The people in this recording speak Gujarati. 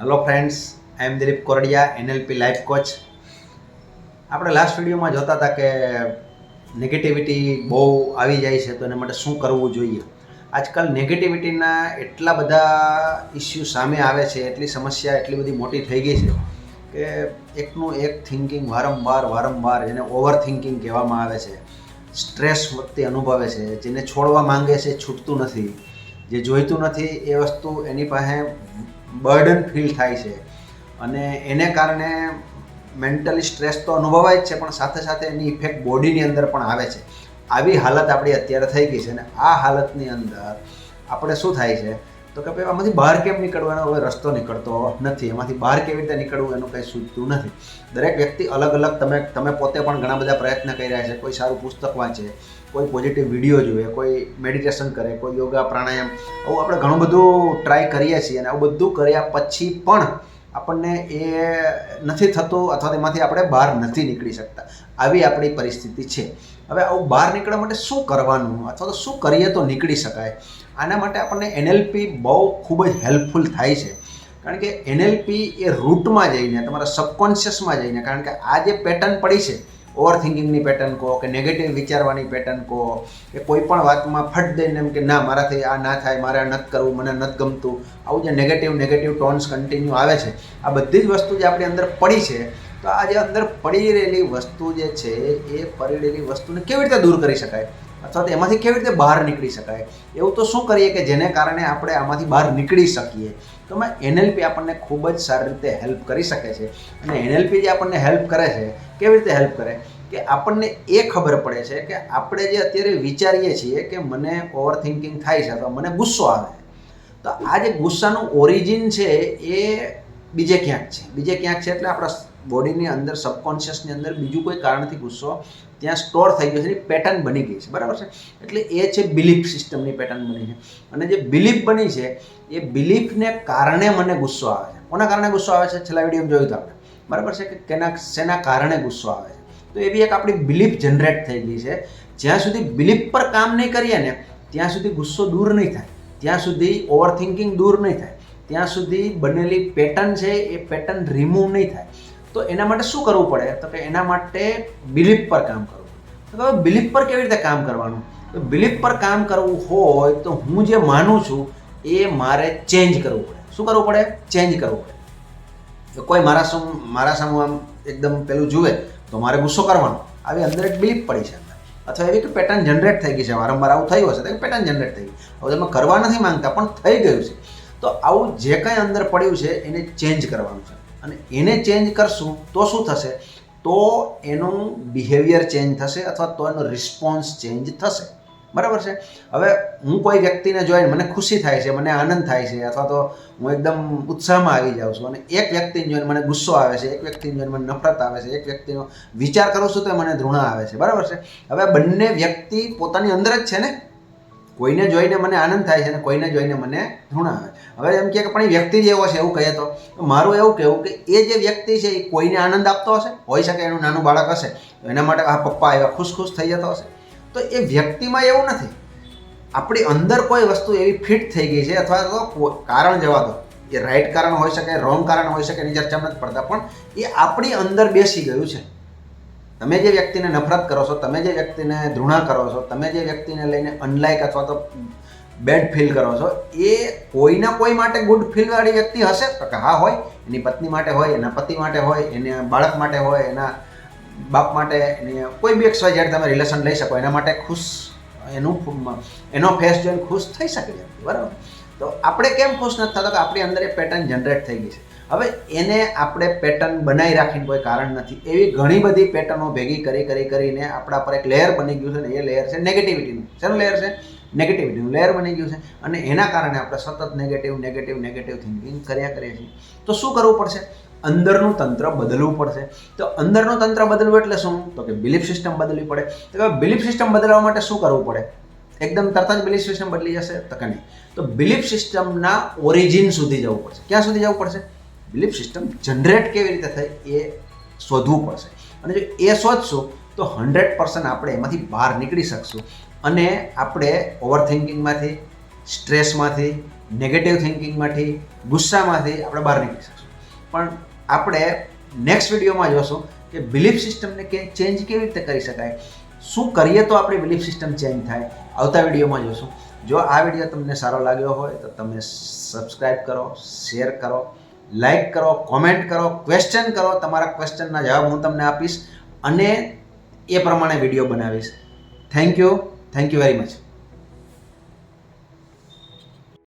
Hello friends, I am Dilip Kordiya, NLP life coach. આપણે લાસ્ટ વિડીયોમાં જોતા હતા કે નેગેટિવિટી બહુ આવી જાય છે તો એના માટે શું કરવું જોઈએ. આજકાલ નેગેટિવિટીના એટલા બધા ઇસ્યુ સામે આવે છે, એટલી સમસ્યા એટલી બધી મોટી થઈ ગઈ છે કે એકનું એક થિંકિંગ વારંવાર જેને ઓવર થિંકિંગ કહેવામાં આવે છે, સ્ટ્રેસ વ્યક્તિ અનુભવે છે, જેને છોડવા માંગે છે છૂટતું નથી, જે જોઈતું નથી એ વસ્તુ એની પાસે બર્ડન ફીલ થાય છે અને એને કારણે મેન્ટલી સ્ટ્રેસ તો અનુભવાય જ છે, પણ સાથે સાથે એની ઇફેક્ટ બોડીની અંદર પણ આવે છે. આવી હાલત આપણી અત્યારે થઈ ગઈ છે અને આ હાલતની અંદર આપણે શું થાય છે તો કે ભાઈ આમાંથી બહાર કેમ નીકળવું, એનો હવે રસ્તો નીકળતો નથી. એમાંથી બહાર કેવી રીતે નીકળવું એનું કંઈ સૂચતું નથી. દરેક વ્યક્તિ અલગ અલગ, તમે પોતે પણ ઘણા બધા પ્રયત્ન કરી રહ્યા છે. કોઈ સારું પુસ્તક વાંચે, કોઈ પોઝિટિવ વિડીયો જુએ, કોઈ મેડિટેશન કરે, કોઈ યોગા પ્રાણાયામ, આવું આપણે ઘણું બધું ટ્રાય કરીએ છીએ અને આવું બધું કર્યા પછી પણ આપણને એ નથી થતું અથવા તેમાંથી આપણે બહાર નથી નીકળી શકતા. આવી આપણી પરિસ્થિતિ છે. હવે આવું બહાર નીકળવા માટે શું કરવાનું અથવા તો શું કરીએ તો નીકળી શકાય, આના માટે આપણને NLP બહુ ખૂબ જ હેલ્પફુલ થાય છે. કારણ કે NLP એ રૂટમાં જઈને, તમારા સબકોન્શિયસમાં જઈને, કારણ કે આ જે પેટર્ન પડી છે, ઓવર થિંકિંગની પેટર્ન કહો કે નેગેટિવ વિચારવાની પેટર્ન કહો કે કોઈ પણ વાતમાં ફટ દઈને એમ કે ના મારાથી આ ના થાય, મારે આ નથી કરવું, મને નથી ગમતું, આવું જે નેગેટિવ ટોન્સ કન્ટિન્યુ આવે છે, આ બધી જ વસ્તુ જે આપણી અંદર પડી છે, તો આ જે અંદર પડી રહેલી વસ્તુ જે છે એ પડી રહેલી વસ્તુને કેવી રીતે દૂર કરી શકાય અથવા તો એમાંથી કેવી રીતે બહાર નીકળી શકાય, એવું તો શું કરીએ કે જેને કારણે આપણે આમાંથી બહાર નીકળી શકીએ. તો NLP આપણને ખૂબ જ સારી રીતે હેલ્પ કરી શકે છે. અને NLP જે આપણને હેલ્પ કરે છે, કેવી રીતે હેલ્પ કરે કે આપણને એ ખબર પડે છે કે આપણે જે અત્યારે વિચારીએ છીએ કે મને ઓવર થિંકિંગ થાય છે અથવા મને ગુસ્સો આવે છે, તો આ જે ગુસ્સાનું ઓરિજિન છે એ બીજે ક્યાંક છે. એટલે આપણા બોડીની અંદર, સબકોન્શિયસની અંદર બીજું કોઈ કારણથી ગુસ્સો ત્યાં સ્ટોર થઈ ગયો છે, એની પેટર્ન બની ગઈ છે, બરાબર છે. એટલે એ છે બિલીફ સિસ્ટમની પેટર્ન બની છે. અને જે બિલીફ બની છે એ બિલીફને કારણે મને ગુસ્સો આવે છે. કોના કારણે ગુસ્સો આવે છે? છેલ્લા વિડીયોમાં જોયું હતું આપણે, બરાબર છે, કે શેના કારણે ગુસ્સો આવે છે. તો એવી એક આપણી બિલીફ જનરેટ થઈ ગઈ છે. જ્યાં સુધી બિલીફ પર કામ નહીં કરીએ ને ત્યાં સુધી ગુસ્સો દૂર નહીં થાય, ત્યાં સુધી ઓવર થિંકિંગ દૂર નહીં થાય, ત્યાં સુધી બનેલી પેટર્ન છે એ પેટર્ન રિમૂવ નહીં થાય. તો એના માટે શું કરવું પડે? તો કે એના માટે બિલીફ પર કામ કરવું. તો બિલીફ પર કેવી રીતે કામ કરવાનું? તો બિલીફ પર કામ કરવું હોય તો હું જે માનું છું એ મારે ચેન્જ કરવું પડે. શું કરવું પડે? ચેન્જ કરવું પડે. કોઈ મારા સામે આમ એકદમ પેલું જુએ તો મારે ગુસ્સો કરવાનો, આવી અંદર એક બિલીફ પડી છે અથવા એવી કે પેટર્ન જનરેટ થઈ ગઈ છે, વારંવાર આવું થયું હશે તો પેટર્ન જનરેટ થઈ ગઈ. હવે તમે કરવા નથી માંગતા પણ થઈ ગયું છે. તો આવું જે કંઈ અંદર પડ્યું છે એને ચેન્જ કરવાનું છે. અને એને ચેન્જ કરશું તો શું થશે? તો એનું બિહેવિયર ચેન્જ થશે અથવા તો એનો રિસ્પોન્સ ચેન્જ થશે, બરાબર છે. હવે હું કોઈ વ્યક્તિને જોઈને મને ખુશી થાય છે, મને આનંદ થાય છે અથવા તો હું એકદમ ઉત્સાહમાં આવી જાઉં છું, અને એક વ્યક્તિને જોઈને મને ગુસ્સો આવે છે, એક વ્યક્તિને જોઈને મને નફરત આવે છે, એક વ્યક્તિનો વિચાર કરું છું તો મને ધૃણા આવે છે, બરાબર છે. હવે બંને વ્યક્તિ પોતાની અંદર જ છે ને. કોઈને જોઈને મને આનંદ થાય છે અને કોઈને જોઈને મને ધૃણા આવે છે. હવે એમ કે પણ એ વ્યક્તિ જ એવો છે એવું કહીએ તો મારું એવું કહેવું કે એ જે વ્યક્તિ છે એ કોઈને આનંદ આપતો હશે, હોઈ શકે એનું નાનું બાળક હશે તો એના માટે આ પપ્પા એવા ખુશ થઈ જતો હશે. તો એ વ્યક્તિમાં એવું નથી. આપણી અંદર કોઈ વસ્તુ એવી ફિટ થઈ ગઈ છે અથવા તો કારણ જવા દો, એ રાઈટ કારણ હોઈ શકે, રોંગ કારણ હોઈ શકે, એની ચર્ચા નથી પડતા, પણ એ આપણી અંદર બેસી ગયું છે. તમે જે વ્યક્તિને નફરત કરો છો, તમે જે વ્યક્તિને ધૃણા કરો છો, તમે જે વ્યક્તિને લઈને અનલાઇક અથવા તો બેડ ફીલ કરો છો, એ કોઈના કોઈ માટે ગુડ ફીલવાળી વ્યક્તિ હશે તો કે હા હોય. એની પત્ની માટે હોય, એના પતિ માટે હોય, એના બાળક માટે હોય, એના બાપ માટે, કોઈ બી XYZ તમે રિલેશન લઈ શકો, એના માટે ખુશ, એનો ફેસ જોઈને ખુશ થઈ શકે છે, બરાબર. તો આપણે કેમ ખુશ નથી થતા? કે આપણી અંદર એ પેટર્ન જનરેટ થઈ ગઈ છે. હવે એને આપણે પેટર્ન બનાવી રાખીને કોઈ કારણ નથી. એવી ઘણી બધી પેટર્નો ભેગી કરીને આપણા પર એક લેયર બની ગયું છે ને એ લેયર છે નેગેટિવિટીનું. શેનું લેયર છે? નેગેટિવિટીનું લેયર બની ગયું છે. અને એના કારણે આપણે સતત નેગેટિવ થિંકિંગ કર્યા કરીએ છીએ. તો શું કરવું પડશે? અંદરનું તંત્ર બદલવું પડશે. તો અંદરનું તંત્ર બદલવું એટલે શું? તો કે બિલીફ સિસ્ટમ બદલવી પડે. તો બિલીફ સિસ્ટમ બદલવા માટે શું કરવું પડે? એકદમ તરત જ બિલીફ સિસ્ટમ બદલી જશે? તો કે નહીં. તો બિલીફ સિસ્ટમના ઓરિજિન સુધી જવું પડશે. ક્યાં સુધી જવું પડશે? બિલીફ સિસ્ટમ જનરેટ કેવી રીતે થાય એ શોધવું પડશે. અને જો એ શોધશું તો 100% આપણે એમાંથી બહાર નીકળી શકશું અને આપણે ઓવર થિંકિંગમાંથી, સ્ટ્રેસમાંથી, નેગેટિવ થિંકિંગમાંથી, ગુસ્સામાંથી આપણે બહાર નીકળી શકશું. પણ આપણે નેક્સ્ટ વિડીયોમાં જોશું કે બિલીફ સિસ્ટમને ચેન્જ કેવી રીતે કરી શકાય, શું કરીએ તો આપણી બિલીફ સિસ્ટમ ચેન્જ થાય, આવતા વિડીયોમાં જોશું. જો આ વિડીયો તમને સારો લાગ્યો હોય તો તમે સબસ્ક્રાઈબ કરો, શેર કરો, લાઈક કરો, કોમેન્ટ કરો, ક્વેશ્ચન કરો. તમારા ક્વેશ્ચનના જવાબ હું તમને આપીશ અને એ પ્રમાણે વિડીયો બનાવીશ. Thank you very much.